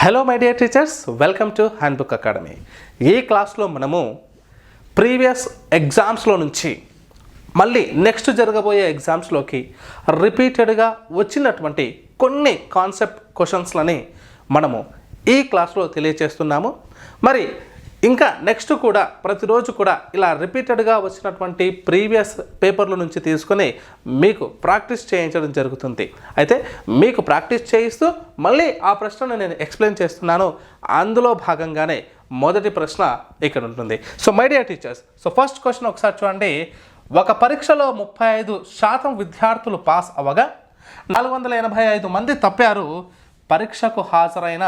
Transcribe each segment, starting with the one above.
Hello my dear teachers, welcome to handbook academy. ఈ క్లాస్లో మనము ప్రీవియస్ ఎగ్జామ్స్లో నుంచి మళ్ళీ నెక్స్ట్ జరగబోయే ఎగ్జామ్స్లోకి రిపీటెడ్గా వచ్చినటువంటి కొన్ని కాన్సెప్ట్ క్వశ్చన్స్లని మనము ఈ క్లాస్లో తెలియచేస్తున్నాము. మరి ఇంకా నెక్స్ట్ కూడా ప్రతిరోజు కూడా ఇలా రిపీటెడ్గా వచ్చినటువంటి ప్రీవియస్ పేపర్ల నుంచి తీసుకొని మీకు ప్రాక్టీస్ చేయించడం జరుగుతుంది. అయితే మీకు ప్రాక్టీస్ చేయిస్తూ మళ్ళీ ఆ ప్రశ్నను నేను ఎక్స్ప్లెయిన్ చేస్తున్నాను. అందులో భాగంగానే మొదటి ప్రశ్న ఇక్కడ ఉంటుంది. So my dear teachers, so first question ఒకసారి చూడండి. ఒక పరీక్షలో 35% విద్యార్థులు పాస్ అవ్వగా 485 మంది తప్పారు. పరీక్షకు హాజరైన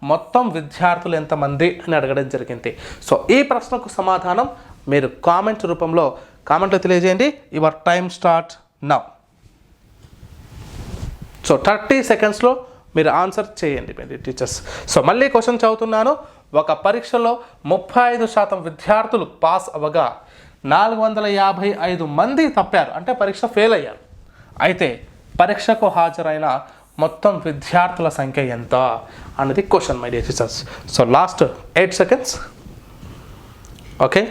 మొత్తం విద్యార్థులు ఎంతమంది అని అడగడం జరిగింది. సో ఈ ప్రశ్నకు సమాధానం మీరు కామెంట్ రూపంలో కామెంట్లో తెలియజేయండి. Your time start now. So 30 సెకండ్స్లో మీరు ఆన్సర్ చేయండి టీచర్స్. సో మళ్ళీ క్వశ్చన్ చదువుతున్నాను. ఒక పరీక్షలో 35% విద్యార్థులు పాస్ అవ్వగా 455 మంది తప్పారు, అంటే పరీక్ష ఫెయిల్ అయ్యారు. అయితే పరీక్షకు హాజరైన మొత్తం విద్యార్థుల సంఖ్య ఎంత అన్నది question my dear teachers. So last 8 seconds. Okay,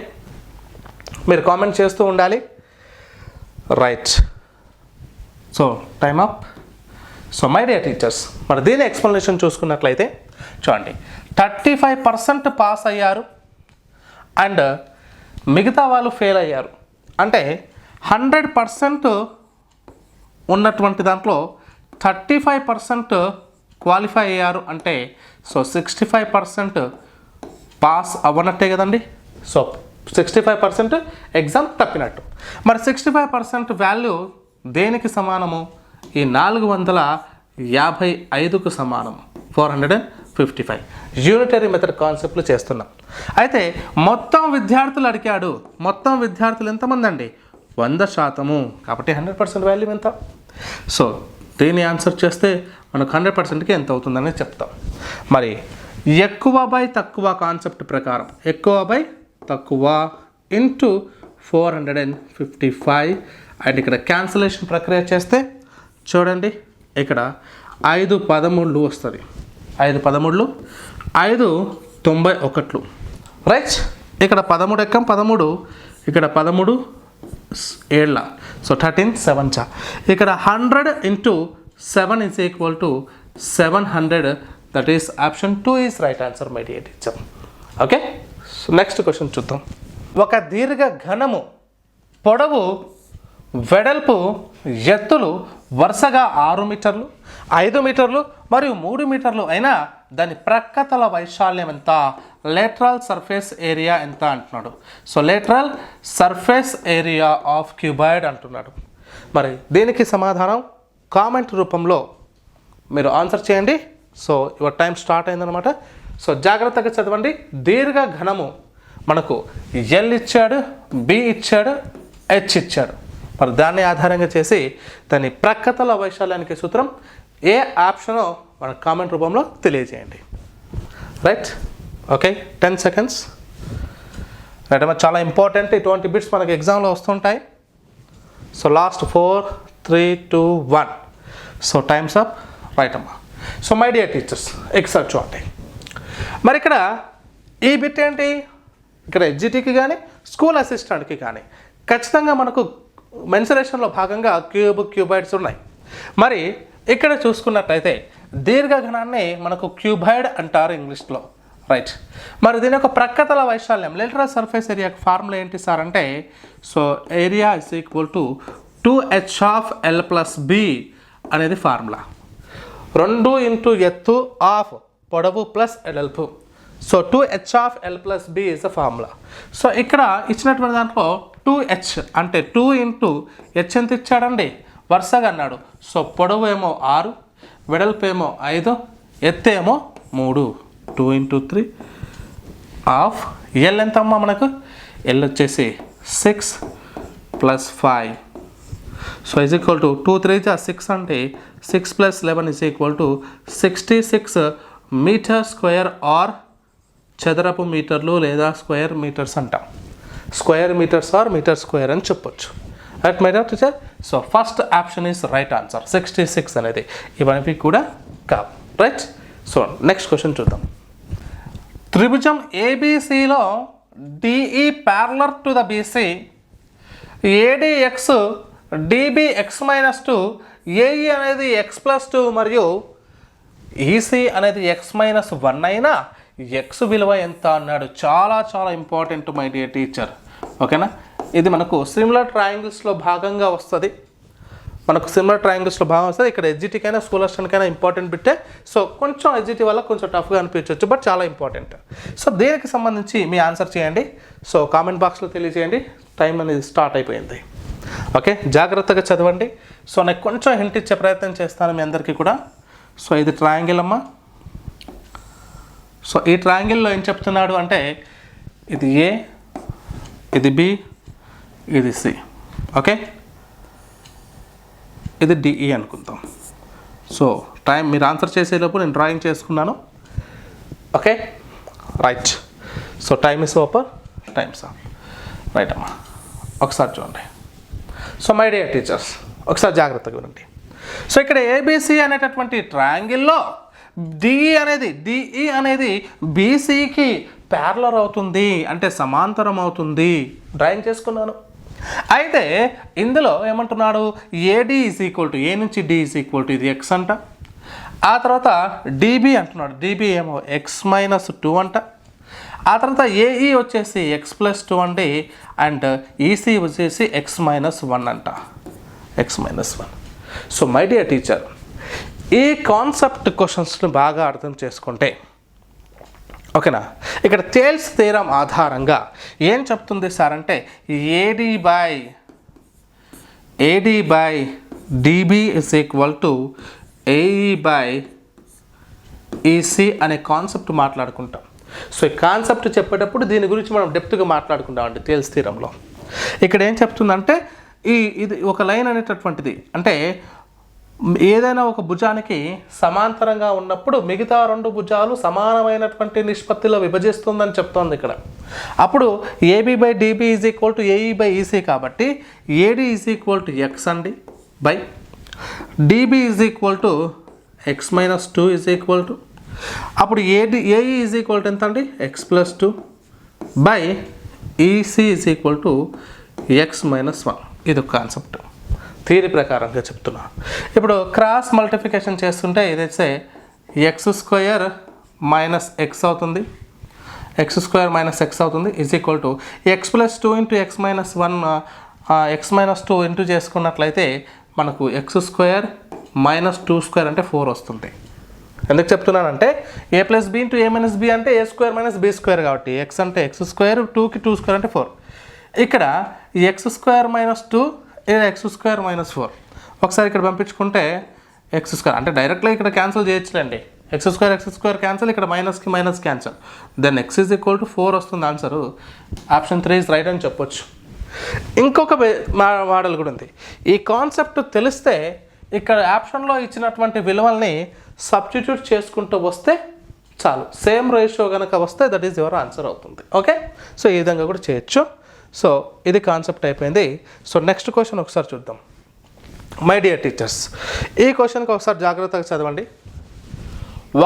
మీరు కామెంట్ చేస్తూ ఉండాలి. Right, so time up. So my dear teachers, మరి దీని ఎక్స్ప్లెనేషన్ చూసుకున్నట్లయితే చూడండి, 35% పాస్ అయ్యారు అండ్ మిగతా వాళ్ళు ఫెయిల్ అయ్యారు. అంటే 100% ఉన్నటువంటి దాంట్లో 35% క్వాలిఫై అయ్యారు. అంటే సో 65% పాస్ అవ్వనట్టే కదండి. సో 65% ఎగ్జామ్ తప్పినట్టు. మరి 65% వాల్యూ దేనికి సమానము? ఈ 455కు సమానము, 455. యూనిటరీ మెథడ్ కాన్సెప్ట్లు చేస్తున్నాం. అయితే మొత్తం విద్యార్థులు అడిగాడు. మొత్తం విద్యార్థులు ఎంతమంది అండి? 100%. కాబట్టి 100% వాల్యూ ఎంత? సో దీన్ని ఆన్సర్ చేస్తే మనకు 100%కి ఎంత అవుతుందని చెప్తాం. మరి ఎక్కువ బై తక్కువ కాన్సెప్ట్ ప్రకారం ఎక్కువ బై తక్కువ ఇంటూ 455. అండ్ ఇక్కడ క్యాన్సిలేషన్ ప్రక్రియ చేస్తే చూడండి, ఇక్కడ 5 13 వస్తుంది. 5 13 5 91. రైట్, ఇక్కడ 13 ఎక్కం 13, ఇక్కడ 13 7. సో 13 7. ఇక్కడ 100 into 7 is equal to 700. That is option 2 is right answer my dear teacher. Okay, so next question చూద్దాం. ఒక దీర్ఘ ఘనము పొడవు, వెడల్పు, ఎత్తులు వరుసగా 6 మీటర్లు, 5 మీటర్లు మరియు 3 మీటర్లు అయినా దాని ప్రక్కతల వైశాల్యం ఎంత? లేటరల్ సర్ఫేస్ ఏరియా ఎంత అంటున్నాడు. So lateral surface area of cuboid అంటున్నాడు. మరి దీనికి సమాధానం కామెంట్ రూపంలో మీరు ఆన్సర్ చేయండి. సో యువర్ టైం స్టార్ట్ అయిందనమాట. సో జాగ్రత్తగా చదవండి. దీర్ఘ ఘనము మనకు ఎల్ ఇచ్చాడు, బి ఇచ్చాడు, హెచ్ ఇచ్చాడు. మరి దాన్ని ఆధారంగా చేసి దాని ప్రక్కతల వైశాల్యానికి సూత్రం ఏ ఆప్షనో మన కామెంట్ రూపంలో తెలియజేయండి. Right, okay, 10 seconds. రైట్ అమ్మా, చాలా ఇంపార్టెంట్. ఇటువంటి బిట్స్ మనకి ఎగ్జామ్లో వస్తుంటాయి. So last 4 3 2 1. So times up. Right అమ్మా. సో మై డియర్ టీచర్స్, ఎక్సర్ చూడండి. మరి ఇక్కడ ఈ బిట్ ఏంటి? ఇక్కడ ఎడ్జిటీకి కానీ స్కూల్ అసిస్టెంట్కి కానీ ఖచ్చితంగా మనకు మెన్సురేషన్లో భాగంగా క్యూబాయిడ్స్ ఉన్నాయి. మరి ఇక్కడ చూసుకున్నట్టయితే దీర్ఘఘనాన్ని మనకు క్యూబాయిడ్ అంటారు ఇంగ్లీష్లో. రైట్, మరి దీని యొక్క ప్రక్కతల వైశాల్యం లేటరల్ సర్ఫేస్ ఏరియాకి ఫార్ములా ఏంటి సార్ అంటే, so area is equal to 2h of L plus B అనేది ఫార్ములా. 2 ఇంటూ ఎత్తు ఆఫ్ పొడవు ప్లస్ వెడల్పు. So 2h of L plus B is the formula. So ఇక్కడ ఇచ్చినటువంటి దాంట్లో 2h అంటే 2 ఇంటూ h ఎంత ఇచ్చాడండి? వరుసగా అన్నాడు. సో పొడవు ఏమో 6, వెడల్పు ఏమో 5, ఎత్తు ఏమో 3. 2 ఇంటూ 3 ఆఫ్ ఎల్ ఎంత అమ్మా మనకు? ఎల్ వచ్చేసి 6 plus 5. So is equal to 2 3 6 అంటే 6 plus 11 is equal to 66 metre square or చదరపు మీటర్లు లేదా స్క్వేర్ మీటర్స్ అంటాం. Square metres or metre square అని చెప్పొచ్చు. Right my dear teacher. So first option is right answer. 66 అనేది ఇవన్నీ కూడా కావు. రైట్, సో నెక్స్ట్ క్వశ్చన్ చూద్దాం. త్రిభుజం ఏబిసిలో DE parallel to the BC, AD x DB x minus 2, AE అనేది ఎక్స్ ప్లస్ 2 మరియు ఈసీ అనేది ఎక్స్ మైనస్ 1 అయినా ఎక్స్ విలువ ఎంత అన్నాడు. చాలా చాలా ఇంపార్టెంట్ మై డియర్ టీచర్. ఓకేనా, ఇది మనకు సిమిలర్ ట్రయాంగిల్స్లో భాగంగా వస్తుంది. ఇక్కడ ఎస్జిటీకైనా స్కూల్ అసిస్టెంట్కైనా ఇంపార్టెంట్ బిట్టే. సో కొంచెం ఎస్జిటీ వల్ల కొంచెం టఫ్గా అనిపించవచ్చు, బట్ చాలా ఇంపార్టెంట్. సో దీనికి సంబంధించి మీ ఆన్సర్ చేయండి. సో కామెంట్ బాక్స్లో తెలియజేయండి. టైం అనేది స్టార్ట్ అయిపోయింది. ఓకే, జాగ్రత్తగా చదవండి. సో నేను కొంచెం హింట్ ఇచ్చే ప్రయత్నం చేస్తాను మీ అందరికీ కూడా. సో ఇది ట్రయాంగిల్ అమ్మా. సో ఈ ట్రయాంగిల్లో ఏం చెప్తున్నాడు అంటే ఇది ఏ, ఇది బి, ఇది సి. ఓకే, ఇది డిఈ అనుకుందాం. సో టైం మీరు ఆన్సర్ చేసేలోపు నేను డ్రాయింగ్ చేసుకున్నాను. Okay, right. So time is over, times of. Right అమ్మా, ఒకసారి చూడండి. సో మై డియర్ టీచర్స్, ఒకసారి జాగ్రత్తగా వినండి. సో ఇక్కడ ఏబిసి అనేటటువంటి ట్రయాంగిల్లో డిఈ అనేది బీసీకి ప్యారలర్ అవుతుంది, అంటే సమాంతరం అవుతుంది. డ్రాయింగ్ చేసుకున్నాను. అయితే ఇందులో ఏమంటున్నాడు, ఏడి ఈజ్ ఈక్వల్ టు, ఏ నుంచి డి ఈజ్ ఈక్వల్ టు ఇది ఎక్స్ అంట. ఆ తర్వాత డిబి అంటున్నాడు, డిబి ఏమో ఎక్స్ మైనస్ 2 అంట. ఆ తర్వాత ఏఈ వచ్చేసి ఎక్స్ ప్లస్ 2 అండి. అండ్ ఈసీ వచ్చేసి ఎక్స్ మైనస్ 1 అంట, X minus 1. So my dear teacher, ఈ కాన్సెప్ట్ క్వశ్చన్స్ని బాగా అర్థం చేసుకుంటే, ఓకేనా, ఇక్కడ థేల్స్ థీరం ఆధారంగా ఏం చెప్తుంది సార్ అంటే AD by dB is equal to AE by EC అనే కాన్సెప్ట్ మాట్లాడుకుంటాం. సో ఈ కాన్సెప్ట్ చెప్పేటప్పుడు దీని గురించి మనం డెప్త్గా మాట్లాడుకుంటామండి థేల్స్ థీరంలో. ఇక్కడ ఏం చెప్తుందంటే ఇది ఒక లైన్ అనేటటువంటిది, అంటే ఏదైనా ఒక భుజానికి సమాంతరంగా ఉన్నప్పుడు మిగతా 2 భుజాలు సమానమైనటువంటి నిష్పత్తిలో విభజిస్తుందని చెప్తోంది ఇక్కడ. అప్పుడు AB by DB is equal to AE by EC కాబట్టి AD is equal to x అండి by DB is equal to x minus 2 is equal to, అప్పుడు ఏఈ ఈజ్ ఈక్వల్ టు ఎంత అండి, x plus 2 by EC is equal to x minus 1. ఇది ఒక concept, theory ప్రకారంగా చెప్తున్నా. ఇప్పుడు క్రాస్ మల్టిప్లికేషన్ చేస్తుంటే ఇదైతే ఎక్స్ స్క్వేర్ మైనస్ ఎక్స్ అవుతుంది, ఎక్స్ స్క్వేర్ మైనస్ ఎక్స్ అవుతుంది is equal to X plus 2 into X minus 1, X minus 2 into చేసుకున్నట్లయితే మనకు ఎక్స్ స్క్వేర్ మైనస్ 2 స్క్వేర్ అంటే 4 వస్తుంది. ఎందుకు చెప్తున్నానంటే A plus B into A minus B అంటే A square minus B square కాబట్టి x అంటే ఎక్స్ స్క్వేర్, 2కి 2 స్క్వేర్ అంటే 4. ఇక్కడ x square minus 2, x square minus 4 ఒకసారి ఇక్కడ పంపించుకుంటే ఎక్స్ స్క్వేర్ అంటే డైరెక్ట్గా ఇక్కడ క్యాన్సిల్ చేయొచ్చులేండి. ఎక్స్ స్క్వేర్ క్యాన్సిల్, ఇక్కడ మైనస్కి minus cancel, then x is equal to 4 వస్తుంది ఆన్సరు. ఆప్షన్ 3 ఇస్ రైట్ అని చెప్పొచ్చు. ఇంకొక మోడల్ కూడా ఉంది. ఈ కాన్సెప్ట్ తెలిస్తే ఇక్కడ ఆప్షన్లో ఇచ్చినటువంటి విలువల్ని సబ్స్టిట్యూట్ చేసుకుంటూ వస్తే చాలు, సేమ్ రేషియో కనుక వస్తే దట్ ఈజ్ యువర్ ఆన్సర్ అవుతుంది. ఓకే, సో ఈ విధంగా కూడా చేయొచ్చు. సో ఇది కాన్సెప్ట్ అయిపోయింది. సో నెక్స్ట్ క్వశ్చన్ ఒకసారి చూద్దాం. మై డియర్ టీచర్స్, ఈ క్వశ్చన్కి ఒకసారి జాగ్రత్తగా చదవండి.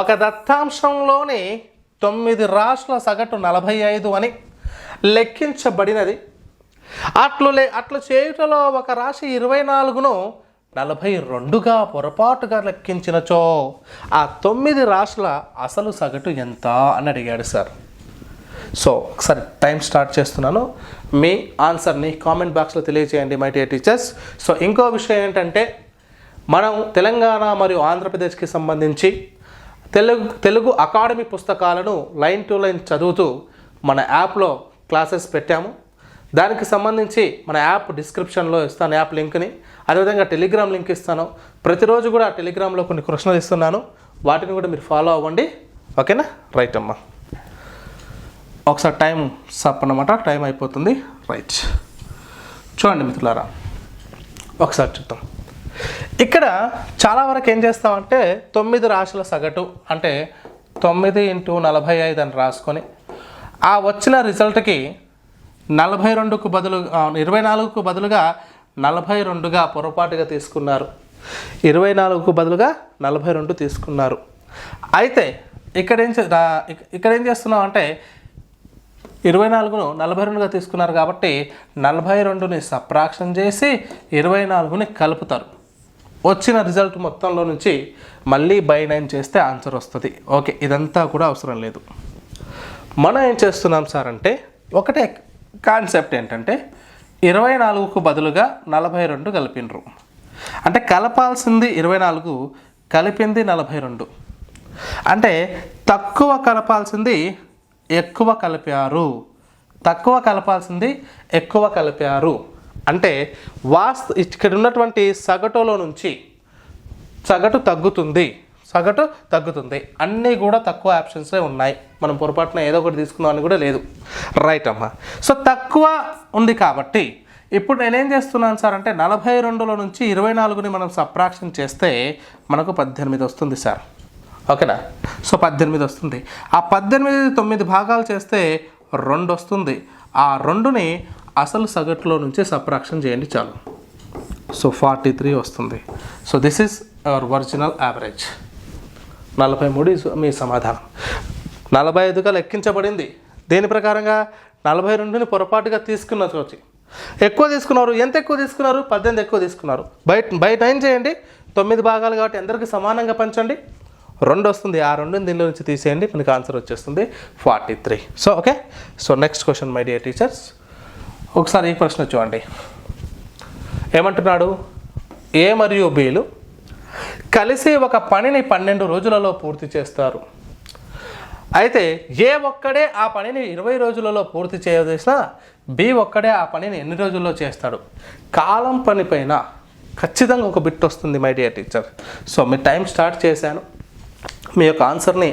ఒక దత్తాంశంలోని 9 రాశుల సగటు 45 అని లెక్కించబడినది. అట్లు చేయుటలో ఒక రాశి 24ను 42గా పొరపాటుగా లెక్కించినచో ఆ 9 రాశుల అసలు సగటు ఎంత అని అడిగాడు సార్. సో ఒకసారి టైం స్టార్ట్ చేస్తున్నాను. మీ ఆన్సర్ని కామెంట్ బాక్స్లో తెలియజేయండి మై డియర్ టీచర్స్. సో ఇంకో విషయం ఏంటంటే మనం తెలంగాణ మరియు ఆంధ్రప్రదేశ్కి సంబంధించి తెలుగు అకాడమీ పుస్తకాలను లైన్ టు లైన్ చదువుతూ మన యాప్లో క్లాసెస్ పెట్టాము. దానికి సంబంధించి మన యాప్ డిస్క్రిప్షన్లో ఇస్తాను యాప్ లింక్ని, అదేవిధంగా టెలిగ్రామ్ లింక్ ఇస్తాను. ప్రతిరోజు కూడా టెలిగ్రామ్లో కొన్ని ప్రశ్నలు ఇస్తున్నాను, వాటిని కూడా మీరు ఫాలో అవ్వండి. ఓకేనా, రైట్ అమ్మా. ఒకసారి టైం చెప్పనమాట, టైం అయిపోతుంది. రైట్, చూడండి మిత్రులారా, ఒకసారి చూద్దాం. ఇక్కడ చాలా వరకు ఏం చేస్తామంటే 9 రాశుల సగటు అంటే 9 × 45 అని రాసుకొని ఆ వచ్చిన రిజల్ట్కి 42కు బదులు 24కు బదులుగా 42గా పొరపాటుగా తీసుకున్నారు. 24కు బదులుగా 42 తీసుకున్నారు. అయితే ఇక్కడ ఏం చేస్తున్నాం అంటే 24ను 42గా తీసుకున్నారు కాబట్టి 42ని సబ్ట్రాక్షన్ చేసి 24ని కలుపుతారు. వచ్చిన రిజల్ట్ మొత్తంలో నుంచి మళ్ళీ బై 9 చేస్తే ఆన్సర్ వస్తుంది. ఓకే, ఇదంతా కూడా అవసరం లేదు. మనం ఏం చేస్తున్నాం సార్ అంటే ఒకటే కాన్సెప్ట్ ఏంటంటే 24కు బదులుగా 42 కలిపినరు. అంటే కలపాల్సింది 24, కలిపింది 42. అంటే తక్కువ కలపాల్సింది ఎక్కువ కలిపారు, తక్కువ కలపాల్సింది ఎక్కువ కలిపారు. అంటే ఇక్కడ ఉన్నటువంటి సగటులో నుంచి సగటు తగ్గుతుంది. అన్నీ కూడా తక్కువ ఆప్షన్సే ఉన్నాయి. మనం పొరపాటున ఏదో ఒకటి తీసుకుందాం అని కూడా లేదు. రైట్ అమ్మా. సో తక్కువ ఉంది కాబట్టి ఇప్పుడు నేనేం చేస్తున్నాను సార్ అంటే 42లో నుంచి 24ని మనం సబ్ట్రాక్షన్ చేస్తే మనకు 18 వస్తుంది సార్. ఓకేనా? సో 18 వస్తుంది. ఆ 18 9 భాగాలు చేస్తే 2 వస్తుంది. ఆ 2ని అసలు సగటులో నుంచి సబ్ట్రాక్షన్ చేయండి చాలు. సో 43 వస్తుంది. So this is our original average. 43 మీ సమాధానం. 45గా లెక్కించబడింది. దేని ప్రకారంగా? 42ని పొరపాటుగా తీసుకున్నది. ఎక్కువ తీసుకున్నారు. ఎంత ఎక్కువ తీసుకున్నారు? 18 ఎక్కువ తీసుకున్నారు. బై 9 చేయండి. 9 భాగాలు కాబట్టి అందరికీ సమానంగా పంచండి. 2 వస్తుంది. ఆ 2ని దీనిలో నుంచి తీసేయండి, మనకి ఆన్సర్ వచ్చేస్తుంది 43. So okay. So next question my dear teachers, ఒకసారి ఈ ప్రశ్న చూడండి. ఏమంటున్నాడు? ఏ మరియు బీలు కలిసి ఒక పనిని 12 రోజులలో పూర్తి చేస్తారు. అయితే ఏ ఒక్కడే ఆ పనిని 20 రోజులలో పూర్తి చేయదేసినా బి ఒక్కడే ఆ పనిని ఎన్ని రోజుల్లో చేస్తాడు? కాలం పని పైన ఖచ్చితంగా ఒక బిట్ వస్తుంది my dear teacher. So me time start చేశాను. మీ యొక్క ఆన్సర్ని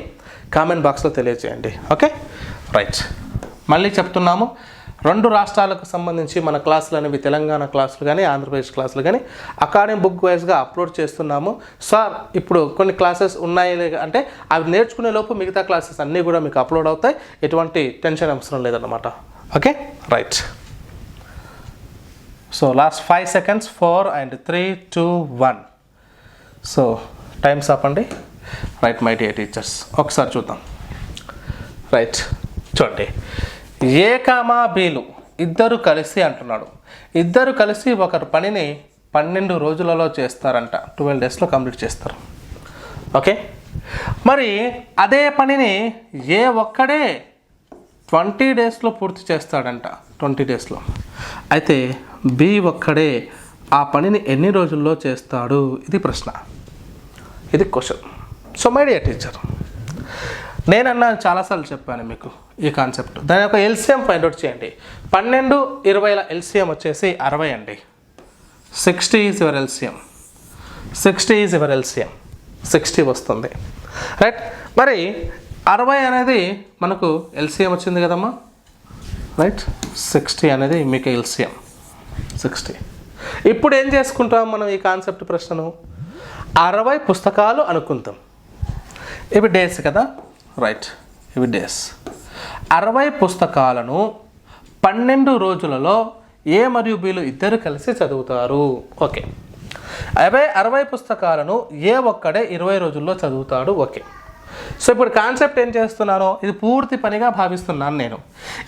కామెంట్ బాక్స్లో తెలియజేయండి. Okay, right. మళ్ళీ చెప్తున్నాము, 2 రాష్ట్రాలకు సంబంధించి మన క్లాసులు అనేవి తెలంగాణ క్లాసులు కానీ ఆంధ్రప్రదేశ్ క్లాసులు కానీ అకాడమిక్ బుక్ వైజ్గా అప్లోడ్ చేస్తున్నాము. సార్ ఇప్పుడు కొన్ని క్లాసెస్ ఉన్నాయి అంటే అవి నేర్చుకునే లోపు మిగతా క్లాసెస్ అన్నీ కూడా మీకు అప్లోడ్ అవుతాయి. ఎటువంటి టెన్షన్ అవసరం లేదన్నమాట. Okay, right. So last 5 seconds, 4 and 3 2 1. So times up అండి. రైట్ మై డియర్ టీచర్స్, ఒకసారి చూద్దాం. రైట్, చూడండి. ఏ కామా బీలు ఇద్దరు కలిసి అంటున్నాడు. ఇద్దరు కలిసి ఒకరు పనిని 12 రోజులలో చేస్తారంట. 12 daysలో కంప్లీట్ చేస్తారు. ఓకే, మరి అదే పనిని ఏ ఒక్కడే 20 daysలో పూర్తి చేస్తాడంట. 20 daysలో. అయితే బి ఒక్కడే ఆ పనిని ఎన్ని రోజుల్లో చేస్తాడు? ఇది ప్రశ్న, ఇది question. So my dear teacher, నేనన్నా చాలాసార్లు చెప్పాను మీకు ఈ కాన్సెప్ట్. దాని యొక్క ఎల్సిఎం ఫైండ్ అవుట్ చేయండి. 12 20ల ఎల్సిఎం వచ్చేసి 60 అండి. 60 is your LCM. 60 is your LCM. 60 వస్తుంది. రైట్. మరి 60 అనేది మనకు ఎల్సిఎం వచ్చింది కదమ్మా. రైట్, 60 అనేది మీకు ఎల్సిఎం 60. ఇప్పుడు ఏం చేసుకుంటాం మనం ఈ కాన్సెప్ట్ ప్రశ్నను? 60 పుస్తకాలు అనుకుంటాం. ఇవి డేస్ కదా. రైట్, ఇవి డేస్. 60 పుస్తకాలను 12 రోజులలో ఏ మరియు బీలు ఇద్దరు కలిసి చదువుతారు. ఓకే, 60 పుస్తకాలను ఏ ఒక్కడే 20 రోజుల్లో చదువుతాడు. ఓకే. సో ఇప్పుడు కాన్సెప్ట్ ఏం చేస్తున్నానో ఇది పూర్తి పనిగా భావిస్తున్నాను నేను.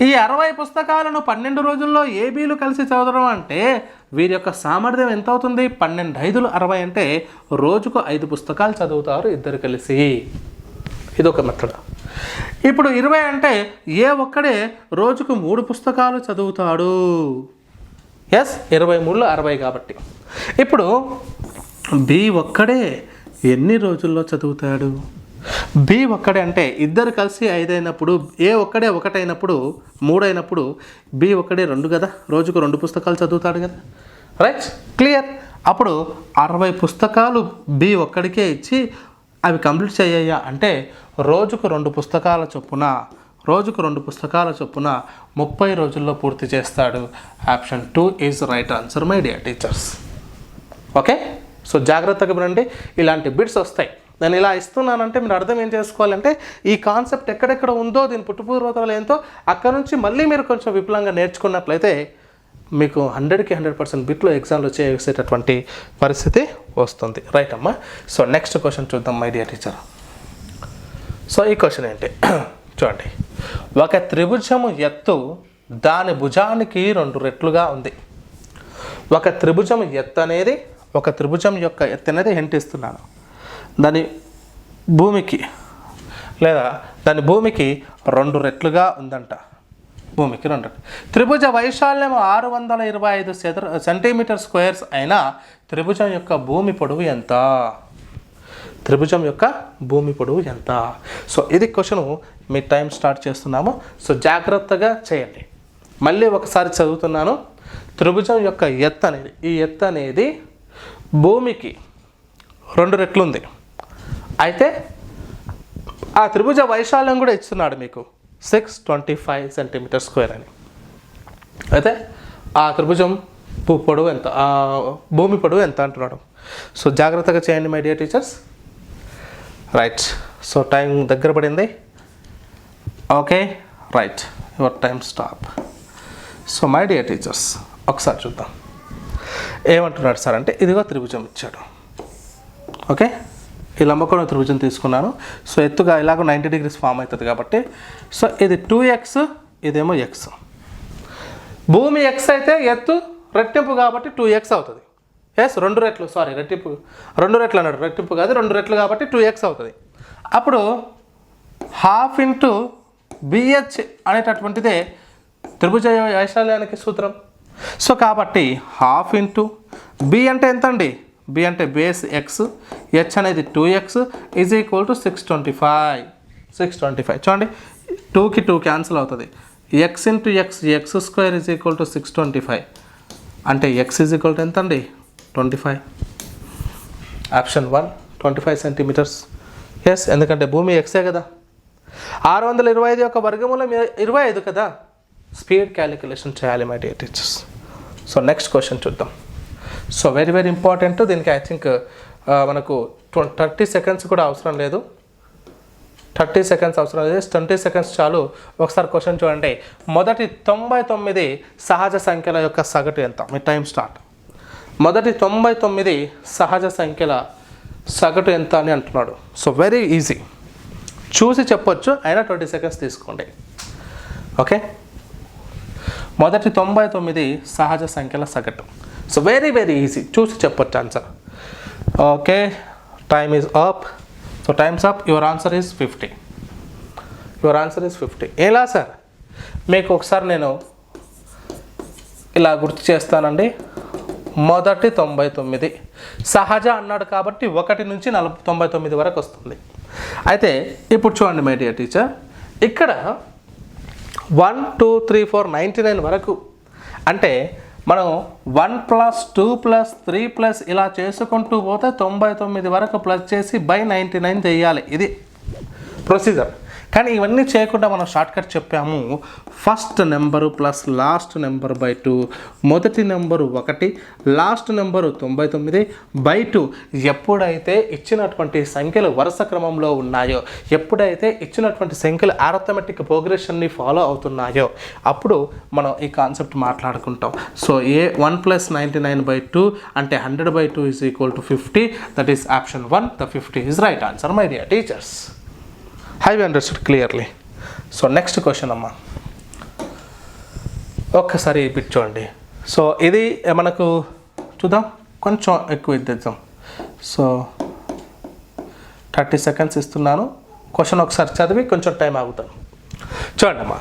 ఈ 60 పుస్తకాలను 12 రోజుల్లో ఏ బీలు కలిసి చదవడం అంటే వీరి యొక్క సామర్థ్యం ఎంత అవుతుంది? 12 5 60 అంటే రోజుకు 5 పుస్తకాలు చదువుతారు ఇద్దరు కలిసి. ఇది ఒక మెథడ్. ఇప్పుడు 20 అంటే ఏ ఒక్కడే రోజుకు 3 పుస్తకాలు చదువుతాడు. ఎస్, 23లో 60 కాబట్టి. ఇప్పుడు బి ఒక్కడే ఎన్ని రోజుల్లో చదువుతాడు? బి ఒక్కడే అంటే ఇద్దరు కలిసి 5 అయినప్పుడు, ఏ ఒక్కడే 1 అయినప్పుడు, 3 అయినప్పుడు బి ఒక్కడే 2 కదా. రోజుకు 2 పుస్తకాలు చదువుతాడు కదా. Right, clear. అప్పుడు 60 పుస్తకాలు బి ఒక్కడికే ఇచ్చి అవి కంప్లీట్ చేయ్యా అంటే రోజుకు 2 పుస్తకాల చొప్పున 30 రోజుల్లో పూర్తి చేస్తాడు. Option 2 is right answer my dear teachers. Okay, so జాగ్రత్తగా వినండి. ఇలాంటి బిట్స్ వస్తాయి. నేను ఇలా ఇస్తున్నానంటే మీరు అర్థం ఏం చేసుకోవాలంటే ఈ కాన్సెప్ట్ ఎక్కడెక్కడ ఉందో, దీని పుట్టుపూర్వతలు ఏంటో అక్కడ నుంచి మళ్ళీ మీరు కొంచెం విపులంగా నేర్చుకున్నట్లయితే మీకు 100కి 100% బిట్లు ఎగ్జామ్లో చేసేటటువంటి పరిస్థితి వస్తుంది. రైట్ అమ్మా. సో నెక్స్ట్ క్వశ్చన్ చూద్దాం మై డియర్ టీచర్. సో ఈ క్వశ్చన్ ఏంటి చూడండి, ఒక త్రిభుజము ఎత్తు దాని భుజానికి 2 రెట్లుగా ఉంది. ఒక త్రిభుజం ఎత్తు అనేది, ఒక త్రిభుజం యొక్క ఎత్తు అనేది హింట్ ఇస్తున్నాను. దాని భూమికి లేదా దాని భూమికి 2 రెట్లుగా ఉందంట. భూమికి 2 రెట్లు. త్రిభుజ వైశాల్యం 625 సెంటీమీటర్ స్క్వేర్స్ అయినా త్రిభుజం యొక్క భూమి పొడవు ఎంత? త్రిభుజం యొక్క భూమి పొడవు ఎంత? సో ఇది క్వశ్చను. మీ టైం స్టార్ట్ చేస్తున్నాము. సో జాగ్రత్తగా చేయండి. మళ్ళీ ఒకసారి చదువుతున్నాను. త్రిభుజం యొక్క ఎత్తు అనేది, ఈ ఎత్తు అనేది భూమికి 2 రెట్లు ఉంది. అయితే ఆ త్రిభుజ వైశాల్యం కూడా ఇస్తున్నాడు మీకు 625 సెంటీమీటర్ స్క్వేర్ అని. అయితే ఆ త్రిభుజం పొడవు ఎంత, ఆ భూమి పొడవు ఎంత అంటున్నాడు. సో జాగ్రత్తగా చేయండి my dear teachers. Right. So time దగ్గర పడింది. Okay right, your time stop. So my dear teachers ఒకసారి చూద్దాం ఏమంటున్నాడు సార్ అంటే, ఇదిగో త్రిభుజం ఇచ్చాడు. ఓకే, ఈ లంబకోణ త్రిభుజం తీసుకున్నాను. సో ఎత్తుగా ఇలాగ 90 డిగ్రీస్ ఫామ్ అవుతుంది కాబట్టి, సో ఇది 2x, ఇదేమో x. భూమి x అయితే ఎత్తు రెట్టింపు కాబట్టి 2x అవుతుంది. ఎస్ 2 రెట్లు, సారీ రెట్టింపు 2 రెట్లు అన్నాడు, రెట్టింపు కాదు 2 రెట్లు కాబట్టి 2x అవుతుంది. అప్పుడు 1/2 ఇంటూ BH అనేటటువంటిదే త్రిభుజ వైశాల్యానికి సూత్రం. సో కాబట్టి 1/2 ఇంటూ B అంటే ఎంత అండి? B అంటే బేస్ x, h అనేది 2x ఈజ్ ఈక్వల్ టు 625. 625 చూడండి, 2కి 2 క్యాన్సిల్ అవుతుంది. x into x square is equal to 625 అంటే x ఈజ్ ఈక్వల్ టు ఎంత అండి? 25. Option 1 25 centimetres. ఎస్, ఎందుకంటే భూమి ఎక్సే కదా. 625 యొక్క వర్గమూలం 25 కదా. స్పీడ్ క్యాలిక్యులేషన్ చేయాలి my dear teachers. So next question చూద్దాం. So very very important. దీనికి ఐ థింక్ మనకు 30 సెకండ్స్ కూడా అవసరం లేదు. 30 సెకండ్స్ అవసరం లేదు, 20 సెకండ్స్ చాలు. ఒకసారి క్వశ్చన్ చూడండి. మొదటి 99 సహజ సంఖ్యల యొక్క సగటు ఎంత? మీ టైం స్టార్ట్. మొదటి 99 సహజ సంఖ్యల సగటు ఎంత అని అంటున్నాడు. సో వెరీ ఈజీ, చూసి చెప్పొచ్చు, అయినా 20 సెకండ్స్ తీసుకోండి. ఓకే, మొదటి 99 సహజ సంఖ్యల సగటు. సో వెరీ వెరీ ఈజీ, చూసి చెప్పొచ్చు answer. Okay, time is up. So times up. Your answer is 50. Your answer is 50. ఎలా సార్? మీకు ఒకసారి నేను ఇలా గుర్తు చేస్తానండి. మొదటి 99 సహజ అన్నాడు కాబట్టి 1 నుంచి 99 వరకు వస్తుంది. అయితే ఇప్పుడు చూడండి మై డియర్ టీచర్, ఇక్కడ 1 2 3 4 99 వరకు అంటే మనం 1 + 2 + 3 ఇలా చేసుకుంటూ పోతే 99 వరకు ప్లస్ చేసి బై 99 చేయాలి. ఇది ప్రొసీజర్. కానీ ఇవన్నీ చేయకుండా మనం షార్ట్కట్ చెప్పాము. First number plus last number by 2, మొదటి నెంబరు 1, లాస్ట్ నెంబరు 99 బై 2. ఎప్పుడైతే ఇచ్చినటువంటి సంఖ్యలు వరుస క్రమంలో ఉన్నాయో, ఎప్పుడైతే ఇచ్చినటువంటి సంఖ్యలు అర్థమెటిక్ ప్రోగ్రెషన్ని ఫాలో అవుతున్నాయో అప్పుడు మనం ఈ కాన్సెప్ట్ మాట్లాడుకుంటాం. సో 1 + 99/2 అంటే 100/2 is equal to 50. That is option 1. The 50 is right answer my dear teachers. Have you understood clearly? So next question అమ్మా, ఒక్కసారి రిపీట్ చూడండి. సో ఇది మనకు చూద్దాం, కొంచెం ఎక్కువ ఇద్దాం. సో 30 సెకండ్స్ ఇస్తున్నాను. క్వశ్చన్ ఒకసారి చదివి కొంచెం టైం ఆగుతాను. చూడండి అమ్మా,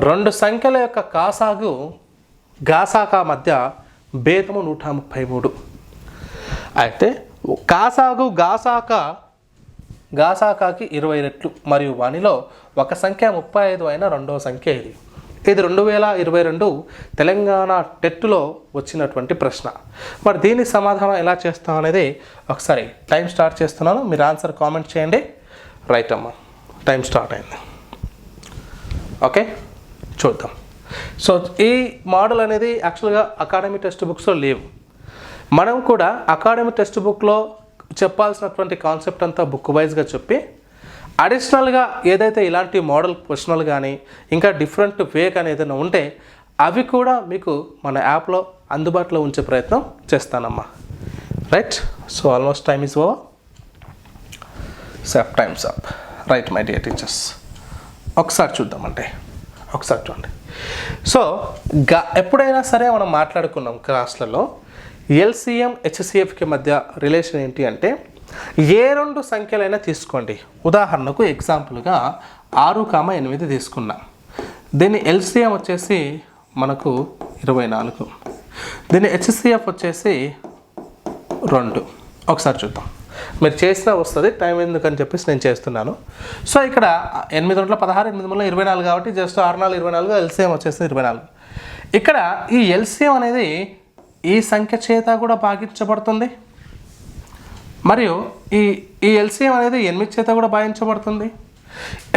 2 సంఖ్యల యొక్క కాసాగు గాసాకా మధ్య భేదము 133. అయితే కాసాగు గాసాకాకి 20 రెట్లు మరియు వానిలో ఒక సంఖ్య 35 అయిన రెండవ సంఖ్య ఇది. ఇది 2022 తెలంగాణ టెట్లో వచ్చినటువంటి ప్రశ్న. మరి దీనికి సమాధానం ఎలా చేస్తాం అనేది ఒకసారి టైం స్టార్ట్ చేస్తున్నాను. మీరు ఆన్సర్ కామెంట్ చేయండి. రైట్ అమ్మా, టైం స్టార్ట్ అయింది. ఓకే, చూద్దాం. సో ఈ మోడల్ అనేది యాక్చువల్గా అకాడమీ టెక్స్ట్ బుక్స్లో లేవు. మనం కూడా అకాడమీ టెక్స్ట్ బుక్లో చెప్పాల్సినటువంటి కాన్సెప్ట్ అంతా బుక్ వైజ్గా చెప్పి అడిషనల్గా ఏదైతే ఇలాంటి మోడల్ క్వశ్చన్లు కానీ ఇంకా డిఫరెంట్ వే కానీ ఏదైనా ఉంటే అవి కూడా మీకు మన యాప్లో అందుబాటులో ఉంచే ప్రయత్నం చేస్తానమ్మా. Right. So almost time is over. Times up. Right my dear teachers, ఒకసారి చూద్దామంటే ఒకసారి చూడండి. సో ఎప్పుడైనా సరే మనం మాట్లాడుకున్నాం క్లాస్లలో ఎల్సిఎం హెచ్సిఎఫ్కి మధ్య రిలేషన్ ఏంటి అంటే ఏ రెండు సంఖ్యలైనా తీసుకోండి. ఉదాహరణకు ఎగ్జాంపుల్గా 6,8 తీసుకున్నాం. దీని ఎల్సిఎం వచ్చేసి మనకు 24, దీని హెచ్సిఎఫ్ వచ్చేసి 2. ఒకసారి చూద్దాం, మీరు చేసినా వస్తుంది, టైం ఎందుకని చెప్పేసి నేను చేస్తున్నాను. సో ఇక్కడ 8 2 16, 8 3 24 కాబట్టి జస్ట్ 6 4 24, ఎల్సిఎం వచ్చేసి 24. ఇక్కడ ఈ ఎల్సిఎం అనేది ఈ సంఖ్య చేత కూడా భాగించబడుతుంది, మరియు ఈ ఎల్సిఎం అనేది 8 చేత కూడా భాగించబడుతుంది.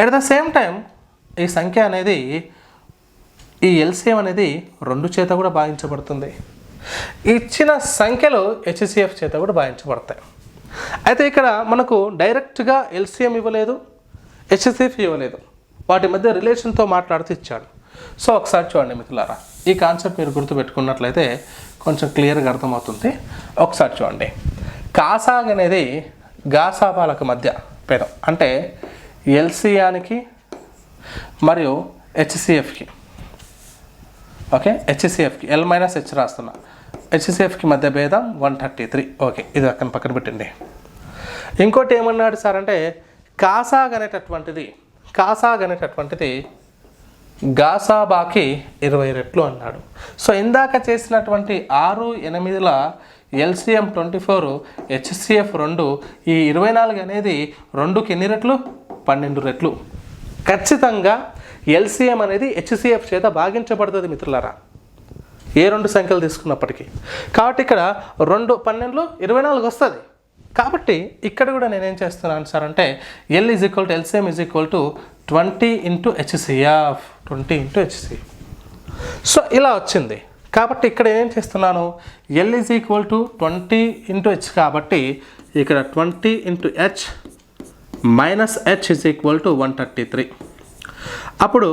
ఎట్ ద సేమ్ టైం ఈ సంఖ్య అనేది ఈ ఎల్సిఎం అనేది 2 చేత కూడా భాగించబడుతుంది. ఇచ్చిన సంఖ్యలు హెచ్సిఎఫ్ చేత కూడా భాగించబడతాయి. అయితే ఇక్కడ మనకు డైరెక్ట్గా ఎల్సిఎం ఇవ్వలేదు, హెచ్సిఎఫ్ ఇవ్వలేదు, వాటి మధ్య రిలేషన్తో మాట్లాడుతూ ఇచ్చాడు. సో ఒకసారి చూడండి మిత్రులారా, ఈ కాన్సెప్ట్ మీరు గుర్తుపెట్టుకున్నట్లయితే కొంచెం క్లియర్గా అర్థమవుతుంది. ఒకసారి చూడండి, కాసాగ్ అనేది గాసాబాలకు మధ్య భేదం, అంటే ఎల్సియానికి మరియు హెచ్సిఎఫ్కి, ఓకే, హెచ్సిఎఫ్కి ఎల్ మైనస్ హెచ్ రాస్తున్నా, హెచ్సిఎఫ్కి మధ్య భేదం 133. ఓకే, ఇది పక్కన పెట్టండి. ఇంకోటి ఏమన్నాడు సార్ అంటే కాసాగ్ అనేటటువంటిది గాసాబాకి 20 రెట్లు అన్నాడు. సో ఇందాక చేసినటువంటి 6 8ల ఎల్సిఎం 24, హెచ్సిఎఫ్ 2, ఈ 24 అనేది 2కి ఎన్ని రెట్లు? 12 రెట్లు. ఖచ్చితంగా ఎల్సిఎం అనేది హెచ్సిఎఫ్ చేత భాగించబడుతుంది మిత్రులారా, ఏ రెండు సంఖ్యలు తీసుకున్నప్పటికీ. కాబట్టి ఇక్కడ 2 12 24 వస్తుంది. కాబట్టి ఇక్కడ కూడా నేనేం చేస్తున్నాను సార్ అంటే L is equal to LCM is equal to 20 × HCF, 20 × HCF. So ఇలా వచ్చింది. కాబట్టి ఇక్కడ ఏం చేస్తున్నాను, L is equal to 20 × H, కాబట్టి ఇక్కడ 20 × H minus H is equal to 133. అప్పుడు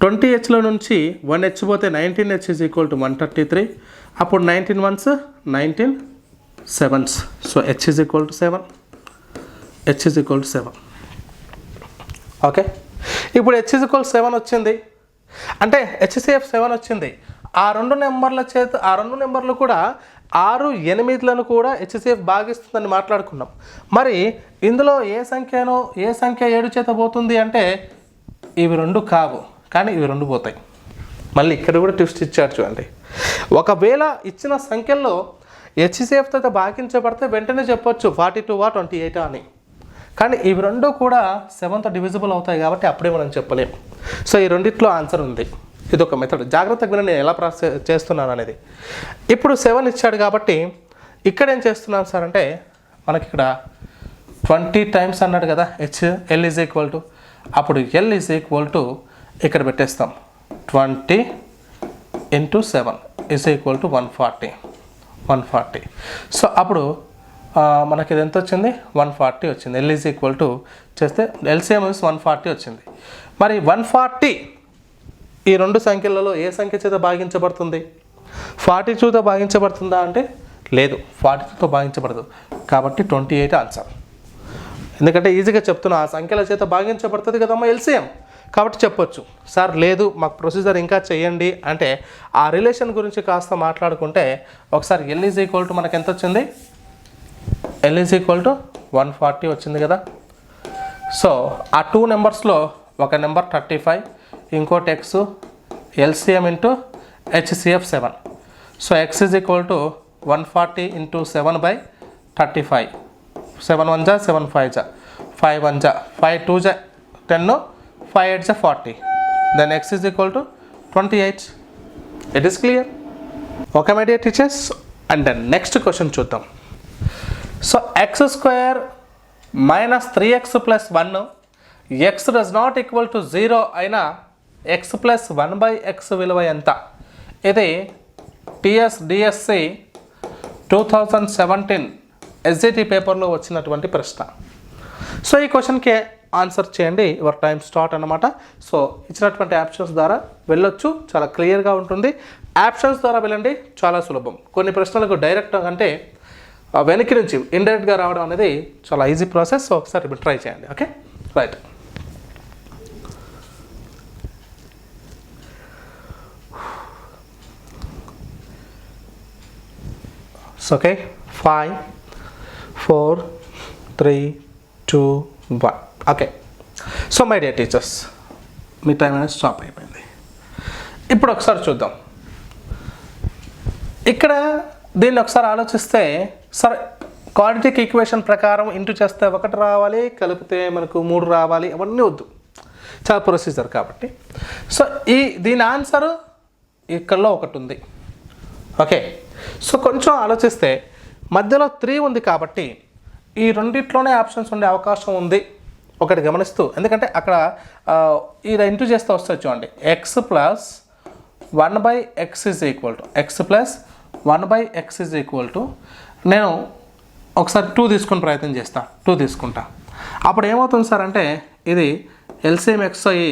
20Hలో నుంచి 1H పోతే 19H ఈజ్ ఈక్వల్ టు 133. అప్పుడు 19 1s 19 7s. So H is equal to 7, H is equal to 7. Okay, ఇప్పుడు H ఈజ్ ఈక్వల్ 7 వచ్చింది అంటే HCF 7 వచ్చింది. ఆ రెండు నెంబర్లు కూడా 6 8లను కూడా హెచ్సిఎఫ్ భాగిస్తుందని మాట్లాడుకున్నాం. మరి ఇందులో ఏ సంఖ్య 7 చేత పోతుంది అంటే ఇవి 2 కావు, కానీ ఇవి 2 పోతాయి. మళ్ళీ ఇక్కడ కూడా ట్విస్ట్ ఇచ్చాడు చూడండి. ఒకవేళ ఇచ్చిన సంఖ్యల్లో హెచ్సిఎఫ్తో భాగించబడితే వెంటనే చెప్పొచ్చు 42 28 అని, కానీ ఇవి 2 కూడా 7తో డివిజిబుల్ అవుతాయి కాబట్టి అప్పుడే మనం చెప్పలేము. సో ఈ రెండిట్లో ఆన్సర్ ఉంది. ఇది ఒక మెథడ్, జాగ్రత్తగా నేను ఎలా ప్రాసెస్ చేస్తున్నాను అనేది. ఇప్పుడు 7 ఇచ్చాడు కాబట్టి ఇక్కడ ఏం చేస్తున్నాను సార్ అంటే మనకి ఇక్కడ 20 టైమ్స్ అన్నాడు కదా ఎల్ ఈజ్ ఈక్వల్ టు, అప్పుడు ఎల్ ఈజ్ ఈక్వల్ టు ఇక్కడ పెట్టేస్తాం 20 × 7 ఈజ్ ఈక్వల్ టు 140. సో అప్పుడు మనకి ఇది ఎంత వచ్చింది, 140 వచ్చింది. ఎల్ ఈజ్ ఈక్వల్ టు చేస్తే ఎల్సిఎం 140 వచ్చింది. మరి 140 ఈ రెండు సంఖ్యలలో ఏ సంఖ్య చేత భాగించబడుతుంది? 42తో భాగించబడుతుందా అంటే లేదు, 42తో భాగించబడదు. కాబట్టి 28 ఆన్సర్. ఎందుకంటే ఈజీగా చెప్తున్నా, ఆ సంఖ్యల చేత భాగించబడుతుంది కదమ్మా ఎల్సిఎం, కాబట్టి చెప్పొచ్చు. సార్ లేదు మాకు ప్రొసీజర్ ఇంకా చేయండి అంటే ఆ రిలేషన్ గురించి కాస్త మాట్లాడుకుంటే ఒకసారి ఎల్ ఈజ్ ఈక్వల్ టు మనకు ఎంత వచ్చింది, ఎల్ ఈజ్ ఈక్వల్ టు 140 వచ్చింది కదా. సో ఆ 2 నెంబర్స్లో ఒక నెంబర్ 35, ఇంకోటి X, LCM into HCF 7. So X is equal to 140 × 7/35. 7 1 జా 7 5 జా 5 1 జా 5 2 జా 10, 5 8 జా 40. Then x is equal to 28. It is clear. Okay my dear teachers, and then next question చూద్దాం. So x² minus 3x + 1 x does not equal to 0 అయినా x + 1/x విలువ ఎంత? ఇది TSDSC 2017 SGT పేపర్లో వచ్చినటువంటి ప్రశ్న. సో ఈ క్వశ్చన్కి ఆన్సర్ చేయండి, యువర్ టైం స్టార్ట్ అన్నమాట. సో ఇచ్చినటువంటి ఆప్షన్స్ ద్వారా వెళ్ళొచ్చు, చాలా క్లియర్గా ఉంటుంది. ఆప్షన్స్ ద్వారా వెళ్ళండి, చాలా సులభం. కొన్ని ప్రశ్నలకు డైరెక్ట్ అంటే వెనక్కి నుంచి ఇండైరెక్ట్గా రావడం అనేది చాలా ఈజీ ప్రాసెస్. సో ఒకసారి ట్రై చేయండి. Okay. Right. Okay, 5 4 3 2 1. Okay, so my dear teachers, me time అనేది స్టాప్ అయిపోయింది. ఇప్పుడు ఒకసారి చూద్దాం. ఇక్కడ దీన్ని ఒకసారి ఆలోచిస్తే, సరే క్వాడ్రాటిక్ ఈక్వేషన్ ప్రకారం ఇంటూ చేస్తే 1 రావాలి, కలిపితే మనకు 3 రావాలి, అవన్నీ వద్దు, చాలా ప్రొసీజర్ కాబట్టి. సో దీని ఆన్సర్ ఇక్కడలో ఒకటి ఉంది. ఓకే, సో కొంచెం ఆలోచిస్తే మధ్యలో 3 ఉంది కాబట్టి ఈ రెండిట్లోనే ఆప్షన్స్ ఉండే అవకాశం ఉంది. ఒకటి గమనిస్తూ, ఎందుకంటే అక్కడ ఇలా ఇంటూ చేస్తే వస్తుంది చూడండి, X plus 1/x is equal to X plus 1/x is equal to, నేను ఒకసారి 2 తీసుకుని ప్రయత్నం చేస్తా, 2 తీసుకుంటా. అప్పుడు ఏమవుతుంది సార్ అంటే, ఇది ఎల్సిఎం ఎక్స్ అయ్యి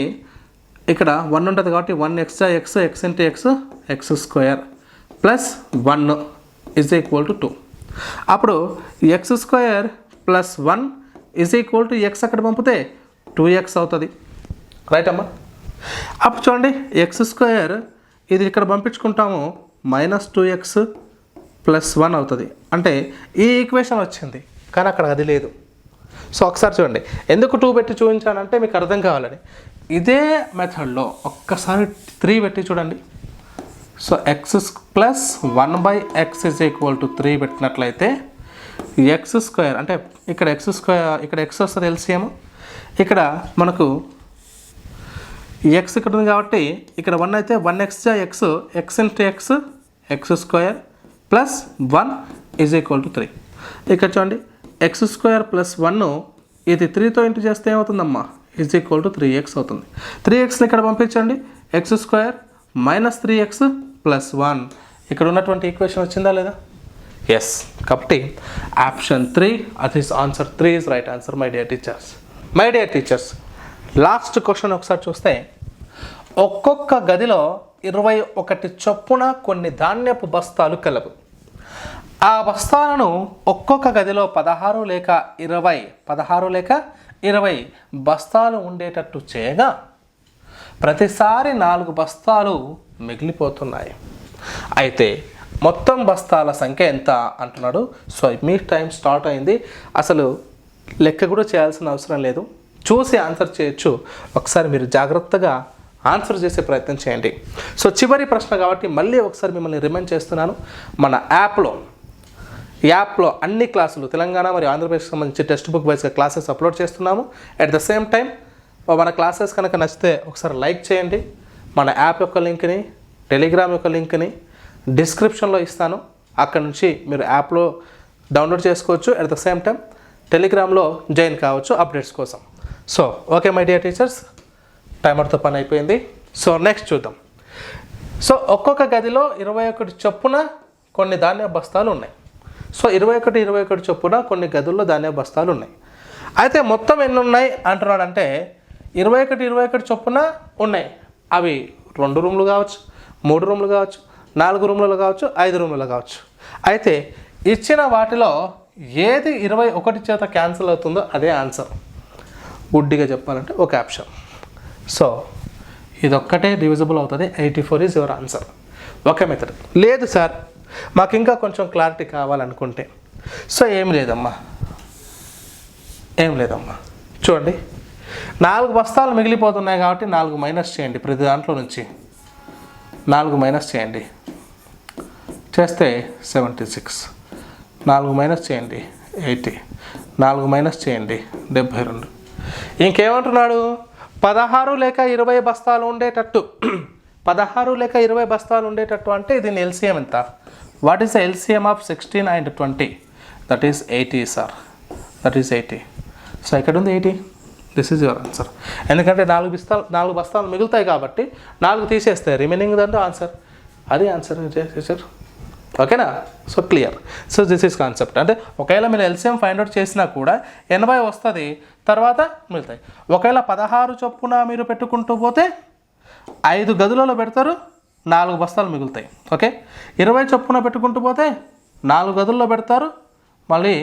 ఇక్కడ 1 ఉంటుంది కాబట్టి 1x x x into X X square plus 1 is equal to 2. అప్పుడు X square plus 1 is equal to X అక్కడ పంపితే 2x అవుతుంది. రైట్ అమ్మా? అప్పుడు చూడండి, ఎక్స్ స్క్వేర్ ఇది ఇక్కడ పంపించుకుంటాము, -2x ప్లస్ 1 అవుతుంది. అంటే ఈ ఈక్వేషన్ వచ్చింది, కానీ అక్కడ అది లేదు. సో ఒకసారి చూడండి, ఎందుకు 2 పెట్టి చూపించానంటే మీకు అర్థం కావాలని. ఇదే మెథడ్లో ఒక్కసారి 3 పెట్టి చూడండి. So X plus 1/x is equal to 3 పెట్టినట్లయితే ఎక్స్ స్క్వేర్ అంటే ఇక్కడ ఎక్స్ స్క్వేర్, ఇక్కడ ఎక్స్ వస్తుంది ఎల్సిఎం, ఇక్కడ మనకు ఎక్స్ ఇక్కడ ఉంది కాబట్టి ఇక్కడ 1 అయితే 1x x x into X X square plus 1 is equal to 3. ఇక్కడ చూడండి, ఎక్స్ స్క్వేర్ ప్లస్ 1 ఇది 3తో ఇంటూ చేస్తే ఏమవుతుందమ్మా, ఈజ్ ఈక్వల్ టు 3x అవుతుంది. 3xని ఇక్కడ పంపించండి, ఎక్స్ స్క్వేర్ -3x ప్లస్ 1. ఇక్కడ ఉన్నటువంటి ఈక్వేషన్ వచ్చిందా లేదా? ఎస్. కాబట్టి ఆప్షన్ 3, అది answer 3 is right answer my dear teachers. My dear teachers, last question ఒకసారి చూస్తే, ఒక్కొక్క గదిలో 21 చొప్పున కొన్ని ధాన్యపు బస్తాలు కలవు. ఆ బస్తాలను ఒక్కొక్క గదిలో 16 లేక 20 బస్తాలు ఉండేటట్టు చేయగా ప్రతిసారి 4 బస్తాలు మిగిలిపోతున్నాయి. అయితే మొత్తం బస్తాల సంఖ్య ఎంత అంటున్నాడు. సో మీ టైం స్టార్ట్ అయింది. అసలు లెక్క కూడా చేయాల్సిన అవసరం లేదు, చూసి ఆన్సర్ చేయొచ్చు. ఒకసారి మీరు జాగ్రత్తగా ఆన్సర్ చేసే ప్రయత్నం చేయండి. సో చివరి ప్రశ్న కాబట్టి మళ్ళీ ఒకసారి మిమ్మల్ని రిమైండ్ చేస్తున్నాను. మన యాప్లో అన్ని క్లాసులు తెలంగాణ మరియు ఆంధ్రప్రదేశ్కి సంబంధించి టెక్స్ట్ బుక్ వైజ్గా క్లాసెస్ అప్లోడ్ చేస్తున్నాము. అట్ ద సేమ్ టైం మన క్లాసెస్ కనుక నచ్చితే ఒకసారి లైక్ చేయండి. మన యాప్ యొక్క లింక్ని, టెలిగ్రామ్ యొక్క లింక్ని డిస్క్రిప్షన్లో ఇస్తాను. అక్కడ నుంచి మీరు యాప్లో డౌన్లోడ్ చేసుకోవచ్చు. అట్ ద సేమ్ టైం టెలిగ్రామ్లో జాయిన్ కావచ్చు అప్డేట్స్ కోసం. So okay my dear teachers, టైమర్తో పని అయిపోయింది. సో నెక్స్ట్ చూద్దాం. సో ఒక్కొక్క గదిలో 21 చొప్పున కొన్ని ధాన్య బస్తాలు ఉన్నాయి. సో 21 చొప్పున కొన్ని గదుల్లో ధాన్య బస్తాలు ఉన్నాయి. అయితే మొత్తం ఎన్ని ఉన్నాయి అంటున్నాడంటే 21 చొప్పున ఉన్నాయి. అవి 2 రూమ్లు కావచ్చు, 3 రూమ్లు కావచ్చు, 4 రూమ్లలో కావచ్చు, 5 రూమ్లలో కావచ్చు. అయితే ఇచ్చిన వాటిలో ఏది 21 చేత క్యాన్సిల్ అవుతుందో అదే ఆన్సర్. గుడ్డిగా చెప్పాలంటే ఒక ఆప్షన్. సో ఇదొక్కటే డివిజిబుల్ అవుతుంది. 84 is your answer. Okay method. లేదు సార్ మాకు ఇంకా కొంచెం క్లారిటీ కావాలనుకుంటే, సో ఏం లేదమ్మా చూడండి, 4 బస్తాలు మిగిలిపోతున్నాయి కాబట్టి 4 మైనస్ చేయండి. ప్రతి దాంట్లో నుంచి 4 మైనస్ చేయండి, చేస్తే 76. 4 మైనస్ చేయండి 80. 4 మైనస్ చేయండి 72. ఇంకేమంటున్నాడు, 16 లేక 20 బస్తాలు ఉండేటట్టు. 16 లేక 20 బస్తాలు ఉండేటట్టు అంటే దీని ఎల్సిఎం ఎంత? What is the LCM of 16 and 20? That is 80 sir, that is 80. So ఇక్కడ ఉంది 80. This is your answer. ఎందుకంటే 4 బస్తాలు మిగులుతాయి కాబట్టి 4 తీసేస్తే రిమైనింగ్ దాంట్లో ఆన్సర్. అది ఆన్సర్ టీచర్. ఓకేనా? So clear. So this is concept. అంటే ఒకవేళ మీరు ఎల్సిఎం ఫైండ్ అవుట్ చేసినా కూడా 80 వస్తుంది, తర్వాత మిగులుతాయి. ఒకవేళ 16 చొప్పున మీరు పెట్టుకుంటూ పోతే 5 గదులలో పెడతారు, 4 బస్తాలు మిగులుతాయి. ఓకే, 20 చొప్పున పెట్టుకుంటూ పోతే 4 గదుల్లో పెడతారు, మళ్ళీ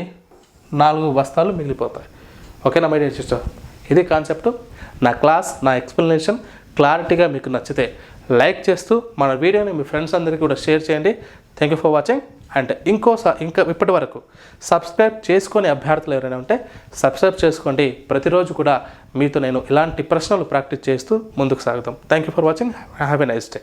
4 బస్తాలు మిగిలిపోతాయి. ఓకేనా మై డియర్ సిస్టర్? ఇది కాన్సెప్ట్. నా క్లాస్, నా ఎక్స్ప్లెనేషన్ క్లారిటీగా మీకు నచ్చితే లైక్ చేస్తూ మన వీడియోని మీ ఫ్రెండ్స్ అందరికీ కూడా షేర్ చేయండి. Thank you for watching. And ఇంకా ఇప్పటి వరకు సబ్స్క్రైబ్ చేసుకొని అభ్యర్థులు ఎవరైనా ఉంటే సబ్స్క్రైబ్ చేసుకోండి. ప్రతిరోజు కూడా మీతో నేను ఇలాంటి ప్రశ్నలు ప్రాక్టీస్ చేస్తూ ముందుకు సాగుతాం. Thank you for watching. Have a nice day.